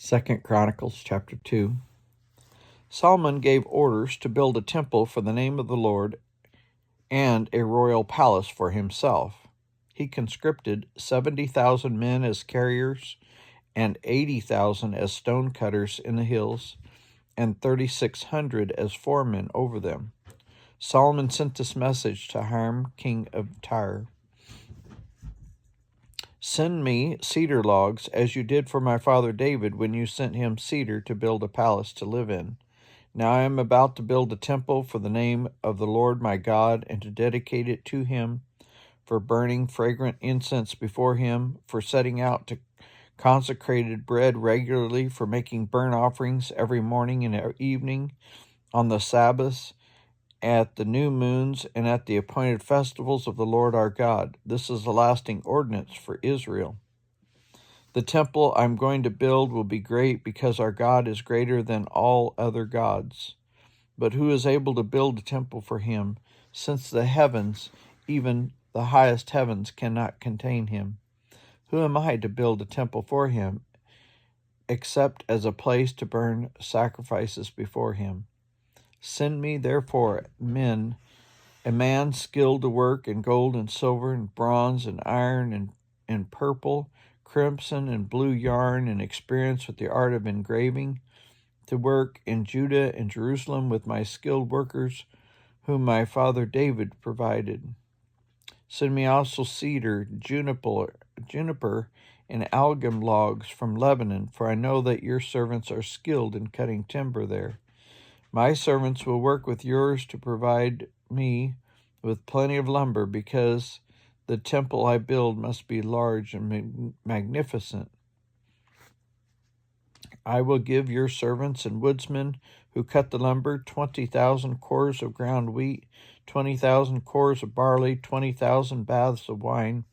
2 Chronicles chapter 2. Solomon gave orders to build a temple for the name of the Lord and a royal palace for himself. He conscripted 70,000 men as carriers and 80,000 as stone cutters in the hills and 3,600 as foremen over them. Solomon sent this message to Hiram, king of Tyre. Send me cedar logs, as you did for my father David when you sent him cedar to build a palace to live in. Now I am about to build a temple for the name of the Lord my God, and to dedicate it to him, for burning fragrant incense before him, for setting out to consecrated bread regularly, for making burnt offerings every morning and evening, on the Sabbaths, at the new moons, and at the appointed festivals of the Lord our God. This is a lasting ordinance for Israel. The temple I'm going to build will be great, because our God is greater than all other gods. But who is able to build a temple for him, since the heavens, even the highest heavens, cannot contain him? Who am I to build a temple for him, except as a place to burn sacrifices before him? Send me, therefore, a man skilled to work in gold and silver and bronze and iron and purple, crimson and blue yarn, and experience with the art of engraving, to work in Judah and Jerusalem with my skilled workers, whom my father David provided. Send me also cedar, juniper, and algum logs from Lebanon, for I know that your servants are skilled in cutting timber there. My servants will work with yours to provide me with plenty of lumber, because the temple I build must be large and magnificent. I will give your servants and woodsmen who cut the lumber 20,000 cores of ground wheat, 20,000 cores of barley, 20,000 baths of wine,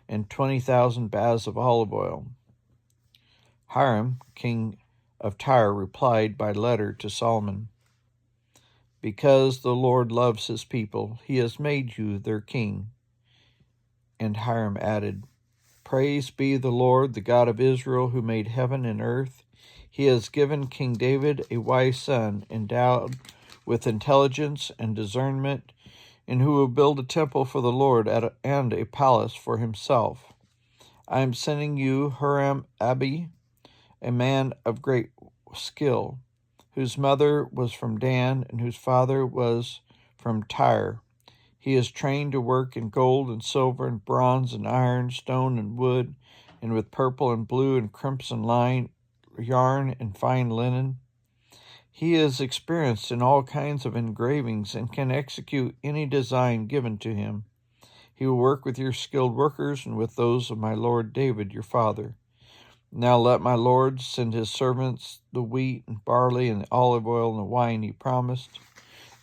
and 20,000 baths of olive oil. Hiram, king of Tyre, replied by letter to Solomon, because the Lord loves his people, he has made you their king. And Hiram added, Praise be the Lord, the God of Israel, who made heaven and earth. He has given King David a wise son, endowed with intelligence and discernment, and who will build a temple for the Lord and a palace for himself. I am sending you Huram-Abi, a man of great skill, whose mother was from Dan and whose father was from Tyre. He is trained to work in gold and silver and bronze and iron, stone and wood, and with purple and blue and crimson yarn and fine linen. He is experienced in all kinds of engravings and can execute any design given to him. He will work with your skilled workers and with those of my lord David, your father. Now let my lord send his servants the wheat and barley and the olive oil and the wine he promised,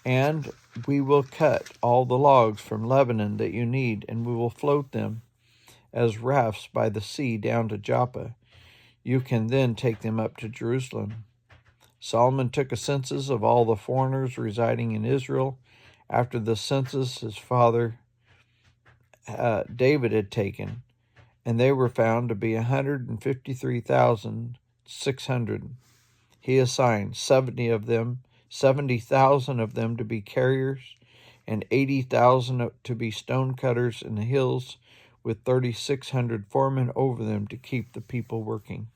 and we will cut all the logs from Lebanon that you need, and we will float them as rafts by the sea down to Joppa. You can then take them up to Jerusalem. Solomon took a census of all the foreigners residing in Israel after the census his father David had taken, and they were found to be 153,600. He assigned 70,000 of them to be carriers, and 80,000 to be stone cutters in the hills, with 3,600 foremen over them to keep the people working.